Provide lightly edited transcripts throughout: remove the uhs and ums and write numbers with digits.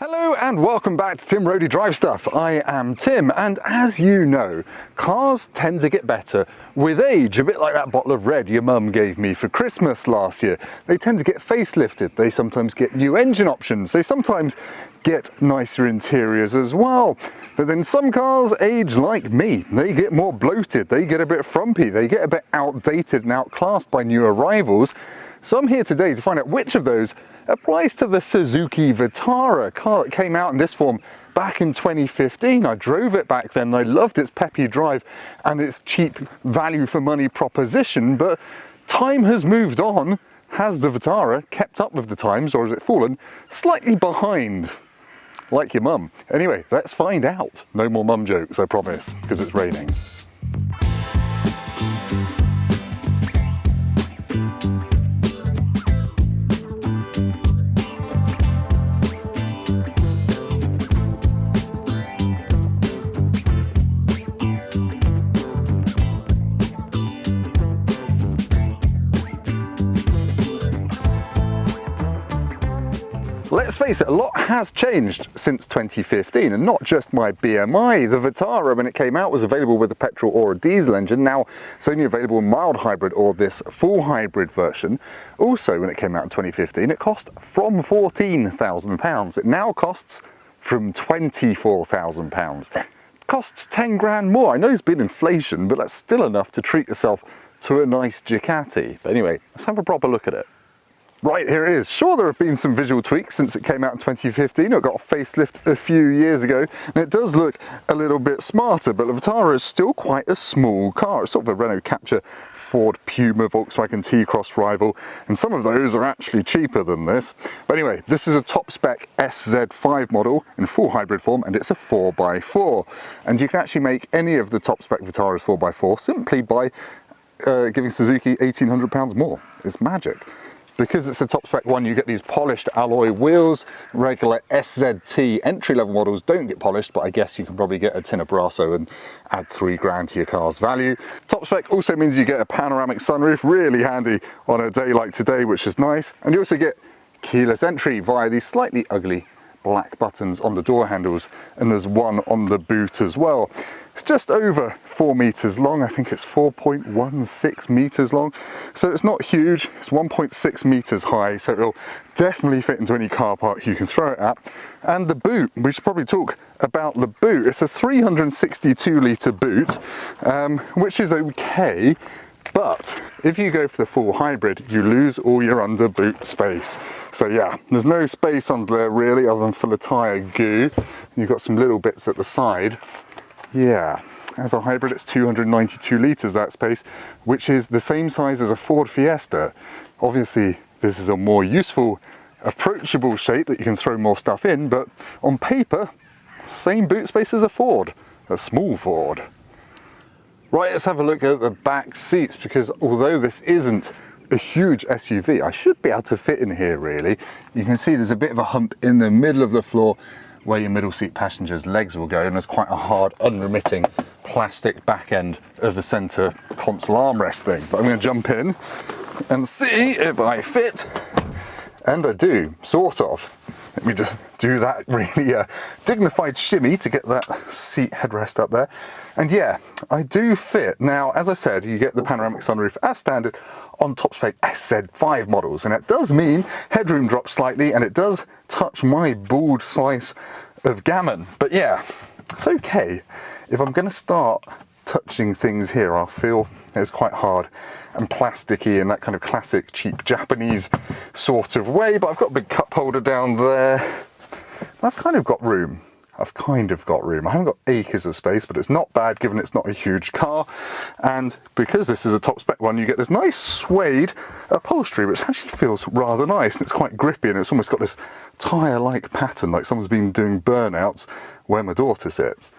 Hello and welcome back to Tim Roadie Drive Stuff. I am Tim, and as you know, cars tend to get better with age, a bit like that bottle of red your mum gave me for Christmas last year. They tend to get facelifted, they sometimes get new engine options, they sometimes get nicer interiors as well. But then some cars age like me, they get more bloated, they get a bit frumpy, they get a bit outdated and outclassed by new arrivals. So I'm here today to find out which of those applies to the Suzuki Vitara, a car that came out in this form back in 2015. I drove it back then and I loved its peppy drive and its cheap value for money proposition, but time has moved on. Has the Vitara kept up with the times, or has it fallen slightly behind? Like your mum. Anyway, let's find out. No more mum jokes, I promise, because it's raining. Let's face it, a lot has changed since 2015, and not just my BMI. The Vitara, when it came out, was available with a petrol or a diesel engine. Now it's only available in mild hybrid or this full hybrid version. Also, when it came out in 2015, it cost from £14,000. It now costs from £24,000. Costs 10 grand more. I know it's been inflation, but that's still enough to treat yourself to a nice Ducati. But anyway, let's have a proper look at it. Right, here it is. Sure, there have been some visual tweaks since it came out in 2015. It got a facelift a few years ago, and it does look a little bit smarter, but the Vitara is still quite a small car. It's sort of a Renault Captur, Ford Puma, Volkswagen T-Cross rival, and some of those are actually cheaper than this. But anyway, this is a top spec SZ5 model in full hybrid form, and it's a 4x4. And you can actually make any of the top spec Vitaras 4x4 simply by giving Suzuki £1,800 more. It's magic. Because it's a top spec one, you get these polished alloy wheels. Regular SZT entry-level models don't get polished, but I guess you can probably get a tin of Brasso and add 3 grand to your car's value. Top spec also means you get a panoramic sunroof, really handy on a day like today, which is nice. And you also get keyless entry via these slightly ugly black buttons on the door handles, and there's one on the boot as well. It's just over 4 meters long. I think it's 4.16 meters long. So it's not huge. It's 1.6 meters high. So it'll definitely fit into any car park you can throw it at. And the boot, we should probably talk about the boot. It's a 362 litre boot, which is okay. But if you go for the full hybrid, you lose all your under boot space. So yeah, there's no space under there really, other than for the tyre goo. You've got some little bits at the side. Yeah, as a hybrid, it's 292 litres, that space, which is the same size as a Ford Fiesta. Obviously, this is a more useful, approachable shape that you can throw more stuff in, but on paper, same boot space as a Ford, a small Ford. Right, let's have a look at the back seats, because although this isn't a huge SUV, I should be able to fit in here really. You can see there's a bit of a hump in the middle of the floor where your middle seat passenger's legs will go, and there's quite a hard, unremitting plastic back end of the centre console armrest thing. But I'm going to jump in and see if I fit, and I do, sort of. Let me just do that really dignified shimmy to get that seat headrest up there. And yeah, I do fit. Now, as I said, you get the panoramic sunroof as standard on top spec SZ5 models, and it does mean headroom drops slightly, and it does touch my bald slice of gammon. But yeah, it's okay. If I'm going to start touching things here, I'll feel it's quite hard and plasticky in that kind of classic cheap Japanese sort of way. But I've got a big cup holder down there. I've kind of got room. I haven't got acres of space, but it's not bad given it's not a huge car. And because this is a top spec one, you get this nice suede upholstery, which actually feels rather nice. And it's quite grippy, and it's almost got this tyre-like pattern, like someone's been doing burnouts where my daughter sits.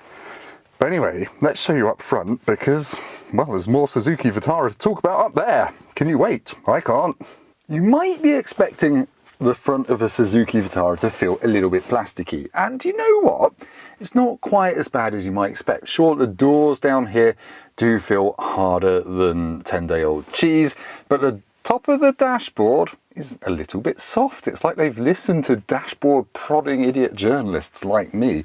But anyway, let's show you up front, because, well, there's more Suzuki Vitara to talk about up there. Can you wait? I can't. You might be expecting the front of a Suzuki Vitara to feel a little bit plasticky, and you know what? It's not quite as bad as you might expect. Sure, the doors down here do feel harder than 10-day-old cheese, but the top of the dashboard is a little bit soft. It's like they've listened to dashboard prodding idiot journalists like me,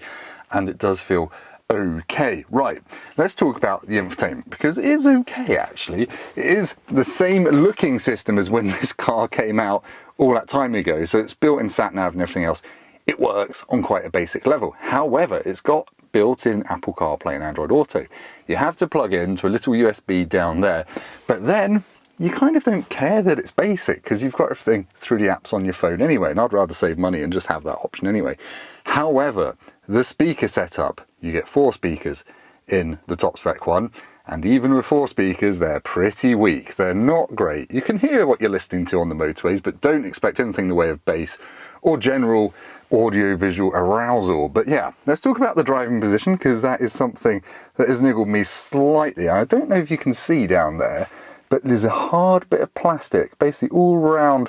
and it does feel okay. Right, let's talk about the infotainment, because it is okay actually. It is the same looking system as when this car came out all that time ago, so it's built in sat-nav and everything else. It works on quite a basic level. However, it's got built-in Apple CarPlay and Android Auto. You have to plug into a little USB down there, but then you kind of don't care that it's basic because you've got everything through the apps on your phone anyway, and I'd rather save money and just have that option anyway. However, the speaker setup, you get 4 speakers in the top spec one, and even with 4 speakers, they're pretty weak. They're not great. You can hear what you're listening to on the motorways, but don't expect anything in the way of bass or general audio-visual arousal. But yeah, let's talk about the driving position, because that is something that has niggled me slightly. I don't know if you can see down there, but there's a hard bit of plastic basically all around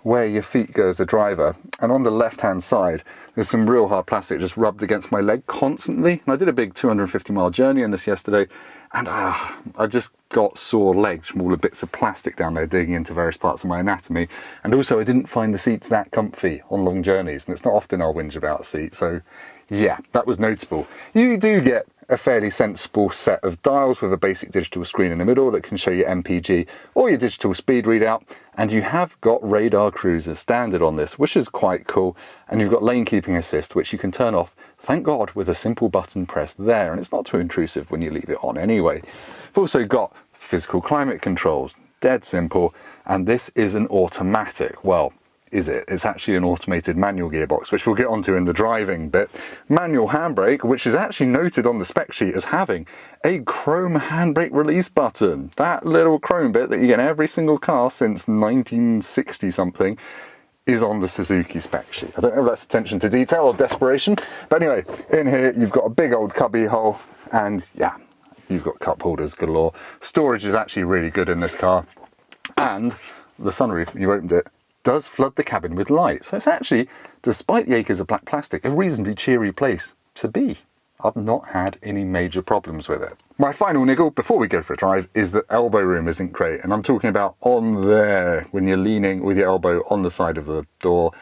where your feet go as a driver, and on the left-hand side there's some real hard plastic just rubbed against my leg constantly. And I did a big 250-mile journey in this yesterday, and I just got sore legs from all the bits of plastic down there digging into various parts of my anatomy. And also I didn't find the seats that comfy on long journeys, and it's not often I'll whinge about a seat, so yeah, that was notable. You do get a fairly sensible set of dials with a basic digital screen in the middle that can show your MPG or your digital speed readout, and you have got radar cruise as standard on this, which is quite cool. And you've got lane keeping assist, which you can turn off, thank God, with a simple button press there, and it's not too intrusive when you leave it on anyway. We've also got physical climate controls, dead simple, and this is an automatic. Well, is it? It's actually an automated manual gearbox, which we'll get onto in the driving bit. Manual handbrake, which is actually noted on the spec sheet as having a chrome handbrake release button. That little chrome bit that you get in every single car since 1960 something is on the Suzuki spec sheet. I don't know if that's attention to detail or desperation, but anyway, in here you've got a big old cubby hole, and yeah, you've got cup holders galore. Storage is actually really good in this car, and the sunroof, you opened it, does flood the cabin with light. So it's actually, despite the acres of black plastic, a reasonably cheery place to be. I've not had any major problems with it. My final niggle before we go for a drive is that elbow room isn't great, and I'm talking about on there, when you're leaning with your elbow on the side of the door.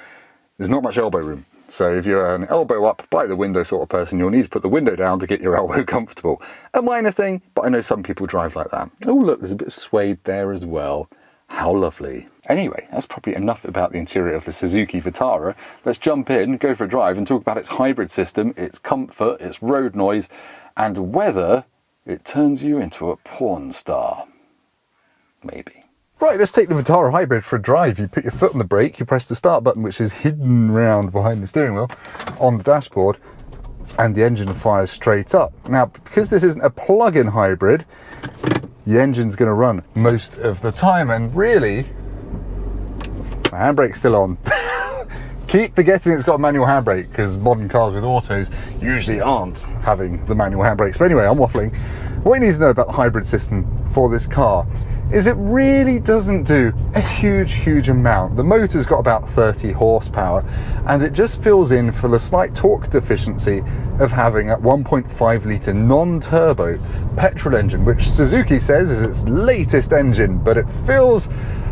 There's not much elbow room. So if you're an elbow up by the window sort of person, you'll need to put the window down to get your elbow comfortable. A minor thing, but I know some people drive like that. Oh look, there's a bit of suede there as well. How lovely. Anyway, that's probably enough about the interior of the Suzuki Vitara. Let's jump in, go for a drive, and talk about its hybrid system, its comfort, its road noise, and whether it turns you into a porn star. Maybe. Right, let's take the Vitara Hybrid for a drive. You put your foot on the brake, you press the start button, which is hidden round behind the steering wheel, on the dashboard, and the engine fires straight up. Now, because this isn't a plug-in hybrid, the engine's going to run most of the time, and really, my handbrake's still on. Keep forgetting it's got a manual handbrake, because modern cars with autos usually aren't having the manual handbrakes. But anyway, I'm waffling. What you need to know about the hybrid system for this car is it really doesn't do a huge amount. The motor's got about 30 horsepower, and it just fills in for the slight torque deficiency of having a 1.5 litre non-turbo petrol engine, which Suzuki says is its latest engine, but it feels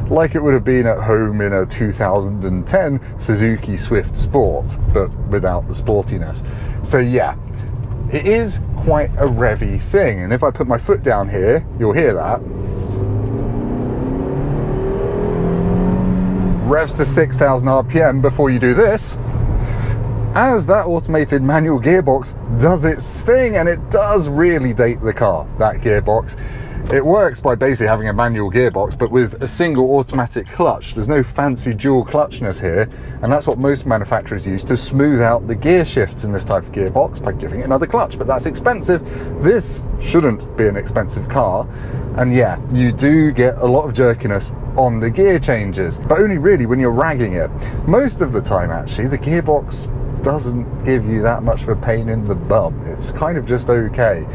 like it would have been at home in a 2010 Suzuki Swift Sport, but without the sportiness. So yeah, it is quite a revvy thing, and if I put my foot down here, you'll hear that. Revs to 6,000 RPM before you do this, as that automated manual gearbox does its thing, and it does really date the car, that gearbox. It works by basically having a manual gearbox, but with a single automatic clutch. There's no fancy dual clutchness here, and that's what most manufacturers use to smooth out the gear shifts in this type of gearbox by giving it another clutch, but that's expensive. This shouldn't be an expensive car, and yeah, you do get a lot of jerkiness on the gear changes, but only really when you're ragging it. Most of the time, actually, the gearbox doesn't give you that much of a pain in the bum. It's kind of just okay,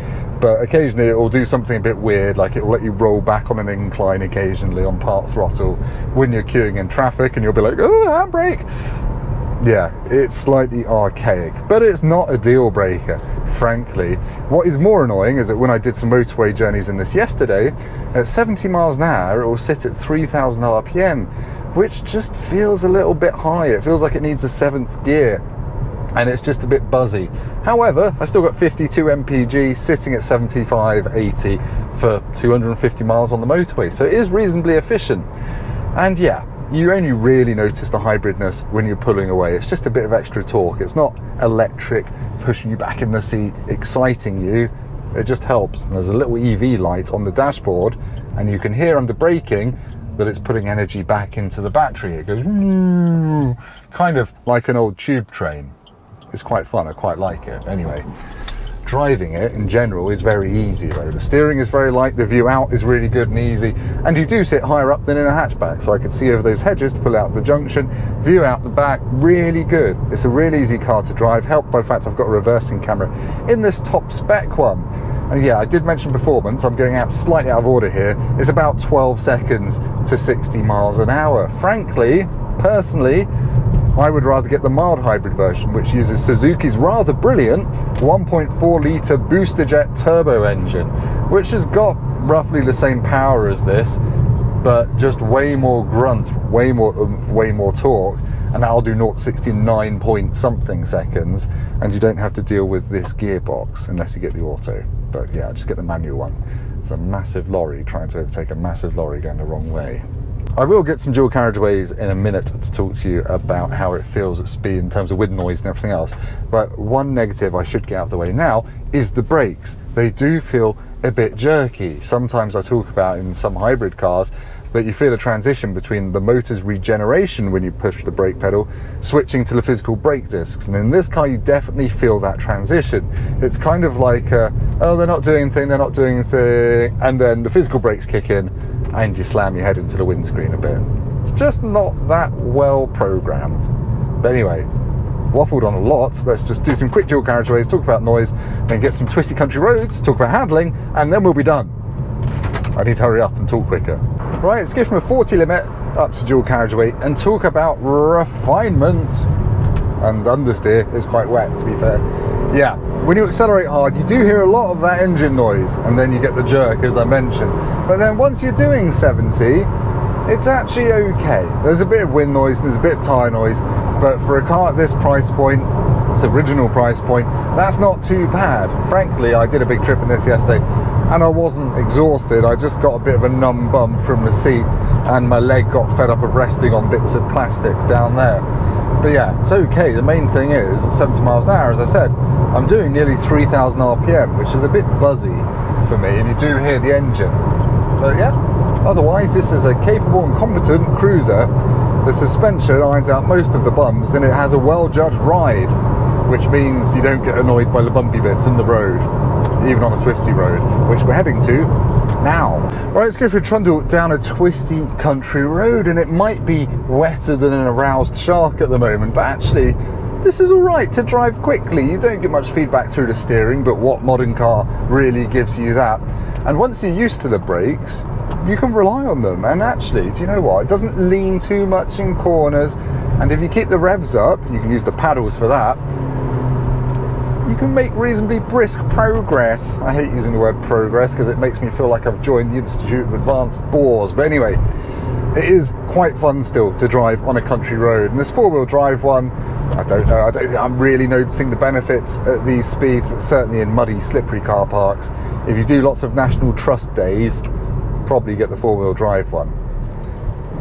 but occasionally it will do something a bit weird, like it will let you roll back on an incline occasionally on part throttle when you're queuing in traffic, and you'll be like, oh, handbrake. Yeah, it's slightly archaic, but it's not a deal breaker. frankly. What is more annoying is that when I did some motorway journeys in this yesterday, at 70 miles an hour, it will sit at 3,000 RPM, which just feels a little bit high. It feels like it needs a 7th gear, and it's just a bit buzzy. However, I still got 52 mpg sitting at 75-80 for 250 miles on the motorway, so it is reasonably efficient. And yeah, you only really notice the hybridness when you're pulling away. It's just a bit of extra torque. It's not electric, pushing you back in the seat, exciting you. It just helps. And there's a little EV light on the dashboard, and you can hear under braking that it's putting energy back into the battery. It goes kind of like an old tube train. It's quite fun, I quite like it. Anyway, driving it in general is very easy though. The steering is very light, the view out is really good and easy, and you do sit higher up than in a hatchback, so I could see over those hedges to pull out the junction, view out the back, really good. It's a really easy car to drive, helped by the fact I've got a reversing camera in this top spec one. And yeah, I did mention performance, I'm going out slightly out of order here. It's about 12 seconds to 60 miles an hour. Frankly, personally, I would rather get the mild hybrid version, which uses Suzuki's rather brilliant 1.4 litre booster jet turbo engine, which has got roughly the same power as this, but just way more grunt, way more oomph, way more torque, and that'll do 0 to 69 point something seconds, and you don't have to deal with this gearbox unless you get the auto. But yeah, just get the manual one. It's a massive lorry trying to overtake a massive lorry going the wrong way. I will get some dual carriageways in a minute to talk to you about how it feels at speed in terms of wind noise and everything else. But one negative I should get out of the way now is the brakes. They do feel a bit jerky. Sometimes I talk about in some hybrid cars that you feel a transition between the motor's regeneration when you push the brake pedal, switching to the physical brake discs. And in this car, you definitely feel that transition. It's kind of like, oh, they're not doing anything, they're not doing anything, and then the physical brakes kick in, and you slam your head into the windscreen a bit. It's just not that well programmed. But anyway, waffled on a lot. Let's just do some quick dual carriageways, talk about noise, then get some twisty country roads, talk about handling, and then we'll be done. I need to hurry up and talk quicker. Right, let's go from a 40 limit up to dual carriageway and talk about refinement. And understeer is quite wet, to be fair. Yeah, when you accelerate hard, you do hear a lot of that engine noise, and then you get the jerk, as I mentioned. But then once you're doing 70, it's actually okay. There's a bit of wind noise and there's a bit of tyre noise, but for a car at this price point, its original price point, that's not too bad. Frankly, I did a big trip in this yesterday, and I wasn't exhausted. I just got a bit of a numb bum from the seat, and my leg got fed up of resting on bits of plastic down there. But yeah, it's okay. The main thing is, at 70 miles an hour, as I said, I'm doing nearly 3,000 RPM, which is a bit buzzy for me, and you do hear the engine. But yeah, otherwise this is a capable and competent cruiser. The suspension irons out most of the bumps, and it has a well-judged ride, which means you don't get annoyed by the bumpy bits in the road, even on a twisty road, which we're heading to now. Right, let's go for a trundle down a twisty country road, and it might be wetter than an aroused shark at the moment, but actually this is all right to drive quickly. You don't get much feedback through the steering, but what modern car really gives you that? And once you're used to the brakes, you can rely on them. And actually, do you know what? It doesn't lean too much in corners, and if you keep the revs up, you can use the paddles for that, you can make reasonably brisk progress. I hate using the word progress because it makes me feel like I've joined the Institute of Advanced Bores, but anyway, it is quite fun still to drive on a country road. And this four-wheel drive one, I don't know, I don't think I'm really noticing the benefits at these speeds, but certainly in muddy, slippery car parks. If you do lots of National Trust days, probably get the four-wheel drive one.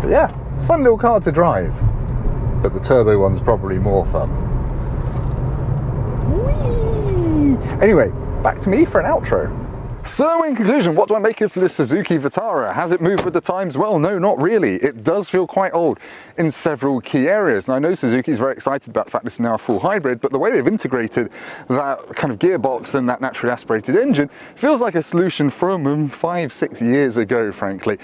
But yeah, fun little car to drive. But the turbo one's probably more fun. Whee! Anyway, back to me for an outro. So in conclusion, what do I make of the Suzuki Vitara? Has it moved with the times? Well, no, not really. It does feel quite old in several key areas. And I know Suzuki's very excited about the fact this is now a full hybrid, but the way they've integrated that kind of gearbox and that naturally aspirated engine feels like a solution from 5-6 years ago, frankly.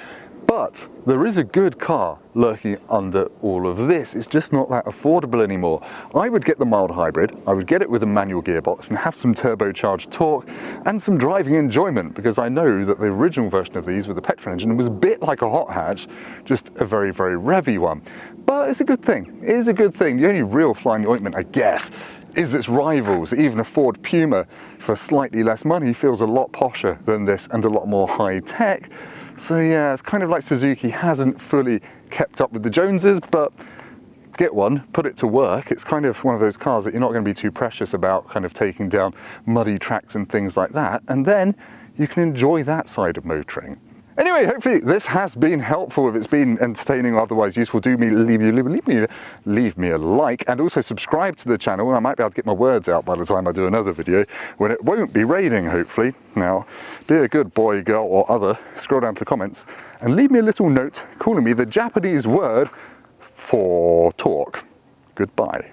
But there is a good car lurking under all of this. It's just not that affordable anymore. I would get the mild hybrid, I would get it with a manual gearbox and have some turbocharged torque and some driving enjoyment, because I know that the original version of these with the petrol engine was a bit like a hot hatch, just a very, very revvy one. But it's a good thing. It is a good thing. The only real fly in the ointment, I guess, is its rivals. Even a Ford Puma for slightly less money feels a lot posher than this and a lot more high tech. So yeah, it's kind of like Suzuki hasn't fully kept up with the Joneses, but get one, put it to work. It's kind of one of those cars that you're not going to be too precious about kind of taking down muddy tracks and things like that, and then you can enjoy that side of motoring. Anyway, hopefully this has been helpful. If it's been entertaining or otherwise useful, do leave me a like, and also subscribe to the channel. I might be able to get my words out by the time I do another video when it won't be raining, hopefully. Now, be a good boy, girl or other, scroll down to the comments and leave me a little note calling me the Japanese word for talk. Goodbye.